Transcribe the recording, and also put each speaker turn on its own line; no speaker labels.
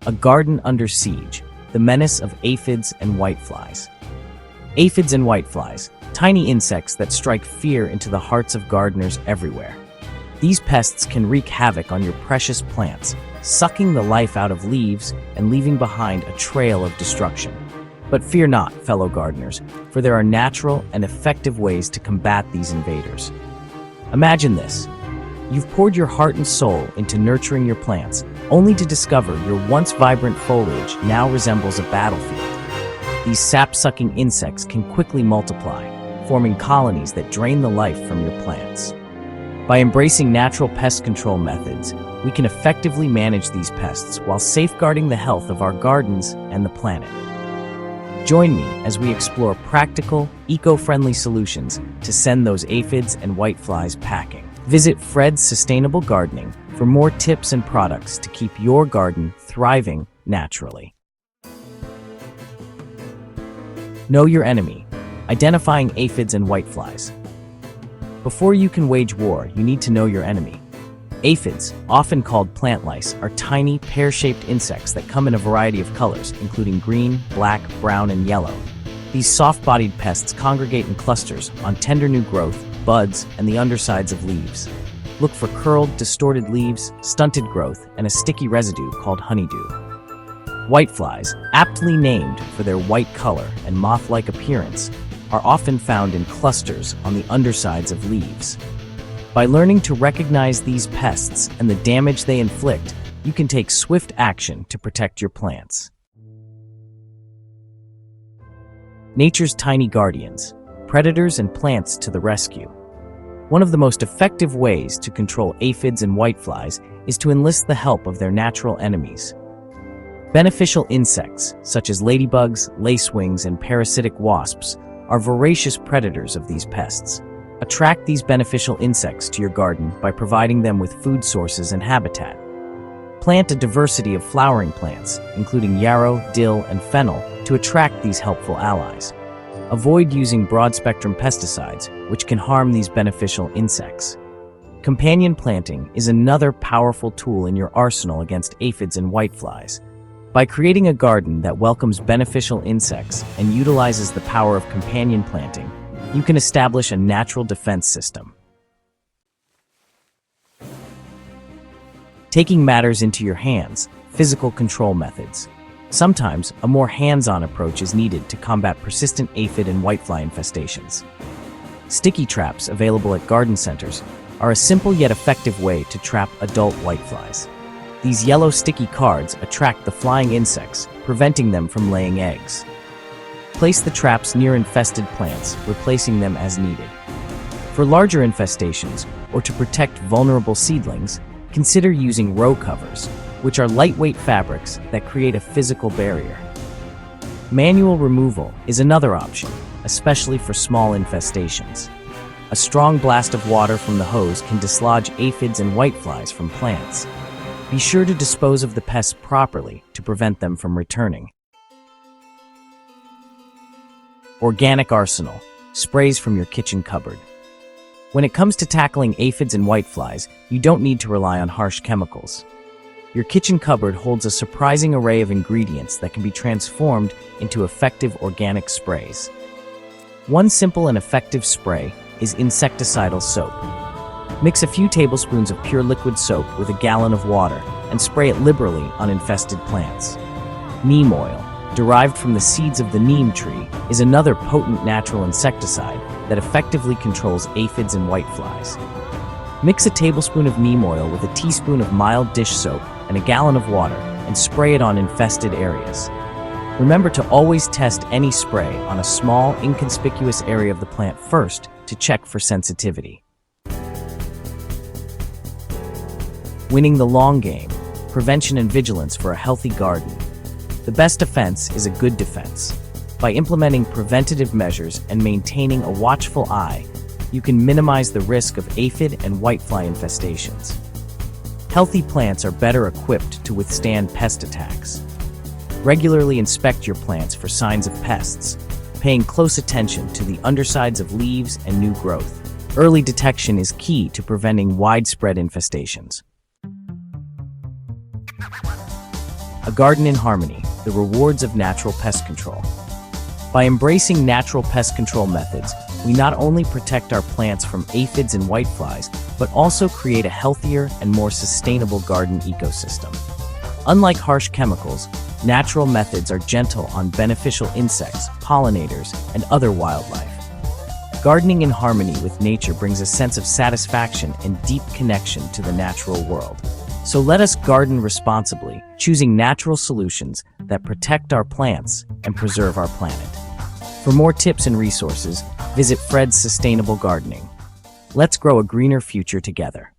A garden under siege, the menace of aphids and whiteflies. Aphids and whiteflies, tiny insects that strike fear into the hearts of gardeners everywhere. These pests can wreak havoc on your precious plants, sucking the life out of leaves and leaving behind a trail of destruction. But fear not, fellow gardeners, for there are natural and effective ways to combat these invaders. Imagine this. You've poured your heart and soul into nurturing your plants, only to discover your once vibrant foliage now resembles a battlefield. These sap-sucking insects can quickly multiply, forming colonies that drain the life from your plants. By embracing natural pest control methods, we can effectively manage these pests while safeguarding the health of our gardens and the planet. Join me as we explore practical, eco-friendly solutions to send those aphids and whiteflies packing. Visit Fred's Sustainable Gardening for more tips and products to keep your garden thriving naturally. Know your enemy, identifying aphids and whiteflies. Before you can wage war, you need to know your enemy. Aphids, often called plant lice, are tiny, pear-shaped insects that come in a variety of colors, including green, black, brown, and yellow. These soft-bodied pests congregate in clusters on tender new growth, buds, and the undersides of leaves. Look for curled, distorted leaves, stunted growth, and a sticky residue called honeydew. Whiteflies, aptly named for their white color and moth-like appearance, are often found in clusters on the undersides of leaves. By learning to recognize these pests and the damage they inflict, you can take swift action to protect your plants. Nature's tiny guardians, predators and plants to the rescue. One of the most effective ways to control aphids and whiteflies is to enlist the help of their natural enemies. Beneficial insects, such as ladybugs, lacewings, and parasitic wasps, are voracious predators of these pests. Attract these beneficial insects to your garden by providing them with food sources and habitat. Plant a diversity of flowering plants, including yarrow, dill, and fennel, to attract these helpful allies. Avoid using broad-spectrum pesticides, which can harm these beneficial insects. Companion planting is another powerful tool in your arsenal against aphids and whiteflies. By creating a garden that welcomes beneficial insects and utilizes the power of companion planting, you can establish a natural defense system. Taking matters into your hands, physical control methods. Sometimes, a more hands-on approach is needed to combat persistent aphid and whitefly infestations. Sticky traps available at garden centers are a simple yet effective way to trap adult whiteflies. These yellow sticky cards attract the flying insects, preventing them from laying eggs. Place the traps near infested plants, replacing them as needed. For larger infestations, or to protect vulnerable seedlings, consider using row covers, which are lightweight fabrics that create a physical barrier. Manual removal is another option, especially for small infestations. A strong blast of water from the hose can dislodge aphids and whiteflies from plants. Be sure to dispose of the pests properly to prevent them from returning. Organic arsenal, sprays from your kitchen cupboard. When it comes to tackling aphids and whiteflies, you don't need to rely on harsh chemicals. Your kitchen cupboard holds a surprising array of ingredients that can be transformed into effective organic sprays. One simple and effective spray is insecticidal soap. Mix a few tablespoons of pure liquid soap with a gallon of water and spray it liberally on infested plants. Neem oil, derived from the seeds of the neem tree, is another potent natural insecticide that effectively controls aphids and whiteflies. Mix a tablespoon of neem oil with a teaspoon of mild dish soap and a gallon of water and spray it on infested areas. Remember to always test any spray on a small, inconspicuous area of the plant first to check for sensitivity. Winning the long game, prevention and vigilance for a healthy garden. The best defense is a good defense. By implementing preventative measures and maintaining a watchful eye, you can minimize the risk of aphid and whitefly infestations. Healthy plants are better equipped to withstand pest attacks. Regularly inspect your plants for signs of pests, paying close attention to the undersides of leaves and new growth. Early detection is key to preventing widespread infestations. A garden in harmony, the rewards of natural pest control. By embracing natural pest control methods, we not only protect our plants from aphids and whiteflies, but also create a healthier and more sustainable garden ecosystem. Unlike harsh chemicals, natural methods are gentle on beneficial insects, pollinators, and other wildlife. Gardening in harmony with nature brings a sense of satisfaction and deep connection to the natural world. So let us garden responsibly, choosing natural solutions that protect our plants and preserve our planet. For more tips and resources, visit Fred's Sustainable Gardening. Let's grow a greener future together.